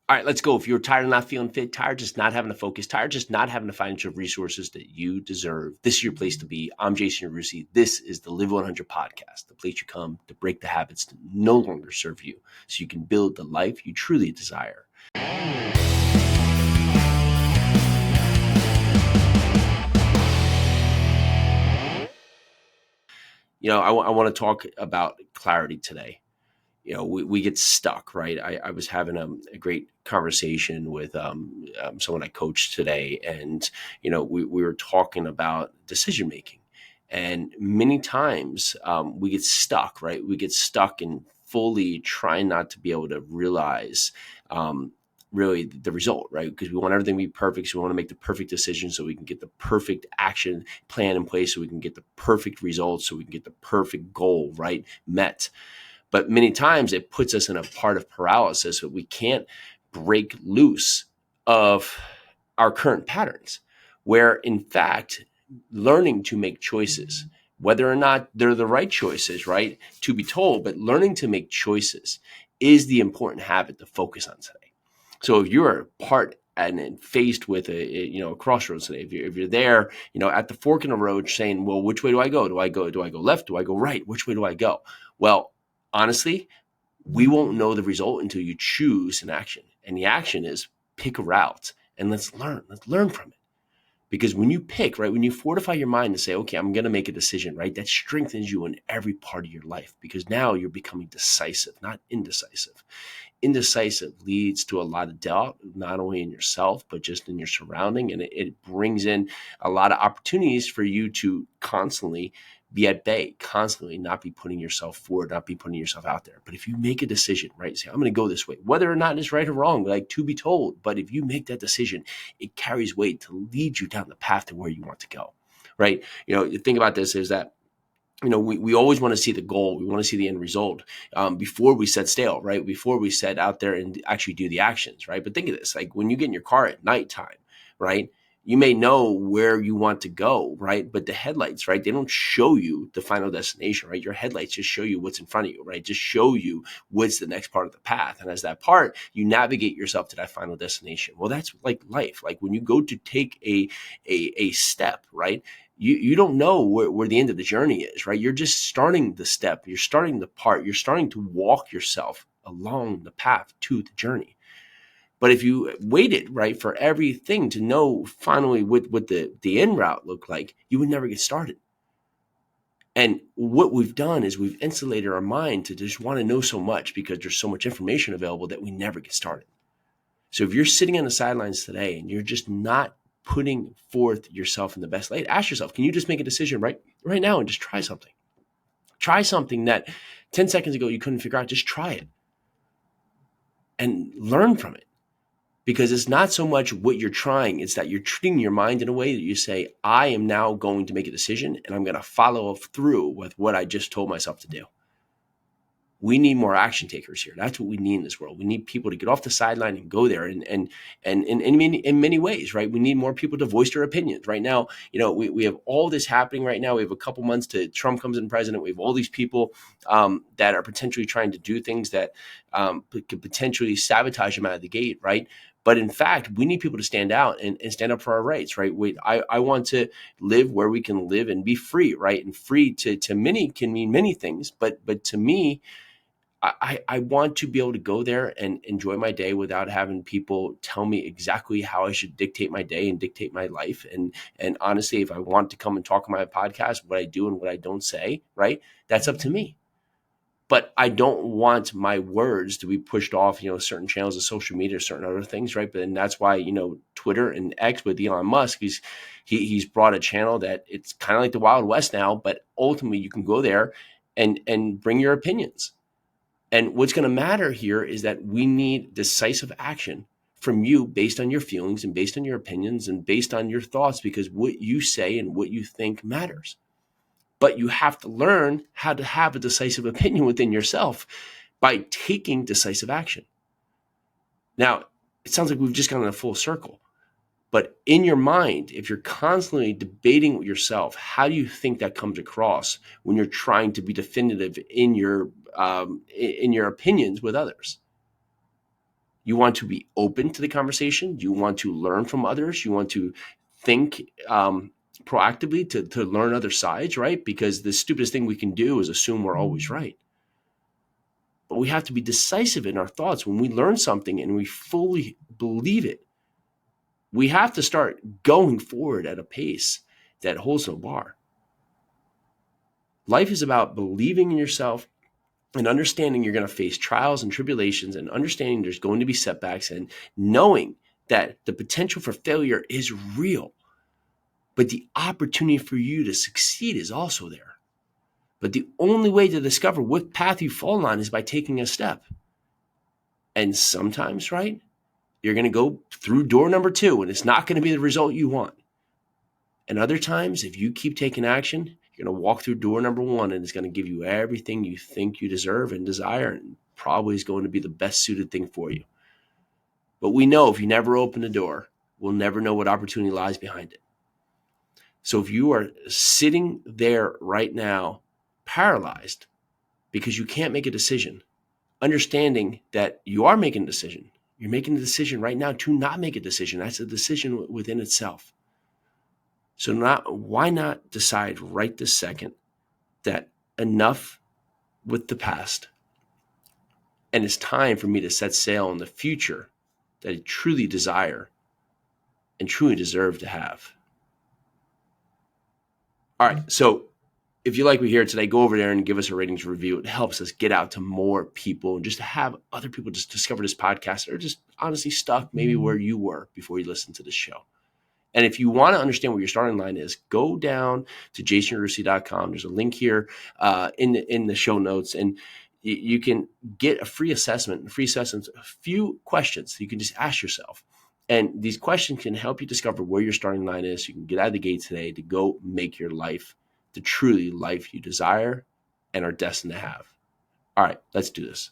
All right, let's go. If you're tired of not feeling fit, tired just not having the focus, tired just not having the financial resources that you deserve, this is your place to be. I'm Jason Yarusi. This is the Live 100 podcast, the place you come to break the habits that no longer serve you so you can build the life you truly desire. I want to talk about clarity today. We get stuck, right? I was having a great conversation with someone I coached today, and we were talking about decision making, and many times we get stuck, right? We get stuck in fully trying not to be able to realize really the result, right? Because we want everything to be perfect, so we want to make the perfect decision so we can get the perfect action plan in place, so we can get the perfect results, so we can get the perfect goal, right, met. But many times it puts us in a part of paralysis that we can't break loose of our current patterns, where in fact, learning to make choices, whether or not they're the right choices, right, to be told, but learning to make choices is the important habit to focus on today. So if you're part and faced with a crossroads today, if you're there, at the fork in the road saying, well, which way do I go? Do I go left? Do I go right? Which way do I go? Well, honestly, we won't know the result until you choose an action. And the action is pick a route and let's learn from it. Because when you pick, right, when you fortify your mind to say, okay, I'm going to make a decision, right, that strengthens you in every part of your life, because now you're becoming decisive, not indecisive. Indecisive leads to a lot of doubt, not only in yourself, but just in your surrounding. And it brings in a lot of opportunities for you to constantly be at bay, constantly not be putting yourself forward, not be putting yourself out there. But if you make a decision, right, say, I'm going to go this way, whether or not it's right or wrong, like to be told, but if you make that decision, it carries weight to lead you down the path to where you want to go, right? The thing about this is that we always want to see the goal. We want to see the end result before we set sail, right? Before we set out there and actually do the actions, right? But think of this, like when you get in your car at nighttime, right? You may know where you want to go, right? But the headlights, right? They don't show you the final destination, right? Your headlights just show you what's in front of you, right? Just show you what's the next part of the path. And as that part, you navigate yourself to that final destination. Well, that's like life. Like when you go to take a step, right? You don't know where the end of the journey is, right? You're just starting the step. You're starting the part. You're starting to walk yourself along the path to the journey. But if you waited, right, for everything to know finally what the end route looked like, you would never get started. And what we've done is we've insulated our mind to just want to know so much because there's so much information available that we never get started. So if you're sitting on the sidelines today and you're just not putting forth yourself in the best light, ask yourself, can you just make a decision right now and just try something? Try something that 10 seconds ago you couldn't figure out. Just try it and learn from it. Because it's not so much what you're trying, it's that you're treating your mind in a way that you say, I am now going to make a decision and I'm going to follow through with what I just told myself to do. We need more action takers here. That's what we need in this world. We need people to get off the sideline and go there, and in many ways, right? We need more people to voice their opinions. Right now, we have all this happening right now. We have a couple months to Trump comes in president. We have all these people that are potentially trying to do things that could potentially sabotage them out of the gate, right? But in fact, we need people to stand out and stand up for our rights, right? I want to live where we can live and be free, right? And free to many can mean many things, but to me, I want to be able to go there and enjoy my day without having people tell me exactly how I should dictate my day and dictate my life. And honestly, if I want to come and talk on my podcast, what I do and what I don't say, right, that's up to me. But I don't want my words to be pushed off, certain channels of social media, certain other things, right? But and that's why, Twitter and X with Elon Musk, he's brought a channel that it's kind of like the Wild West now, but ultimately you can go there and bring your opinions. And what's going to matter here is that we need decisive action from you based on your feelings and based on your opinions and based on your thoughts, because what you say and what you think matters. But you have to learn how to have a decisive opinion within yourself by taking decisive action. Now, it sounds like we've just gone in a full circle. But in your mind, if you're constantly debating with yourself, how do you think that comes across when you're trying to be definitive in your opinions with others? You want to be open to the conversation. You want to learn from others. You want to think proactively to learn other sides, right? Because the stupidest thing we can do is assume we're always right. But we have to be decisive in our thoughts. When we learn something and we fully believe it, we have to start going forward at a pace that holds no bar. Life is about believing in yourself and understanding you're going to face trials and tribulations, and understanding there's going to be setbacks, and knowing that the potential for failure is real, but the opportunity for you to succeed is also there. But the only way to discover what path you fall on is by taking a step. And sometimes, right, you're going to go through door number 2 and it's not going to be the result you want. And other times, if you keep taking action, you're going to walk through door number 1 and it's going to give you everything you think you deserve and desire, and probably is going to be the best suited thing for you. But we know if you never open the door, we'll never know what opportunity lies behind it. So if you are sitting there right now, paralyzed because you can't make a decision, understanding that you are making a decision. You're making a decision right now to not make a decision. That's a decision within itself. So why not decide right this second that enough with the past, and it's time for me to set sail on the future that I truly desire and truly deserve to have. All right, so if you like what we hear today, go over there and give us a ratings review. It helps us get out to more people and just to have other people just discover this podcast, or just honestly stuck maybe where you were before you listened to this show. And if you want to understand what your starting line is, go down to jasonyarusi.com. There's a link here in the show notes, and you can get a free assessment. A few questions you can just ask yourself. And these questions can help you discover where your starting line is. So you can get out of the gate today to go make your life the truly life you desire and are destined to have. All right, let's do this.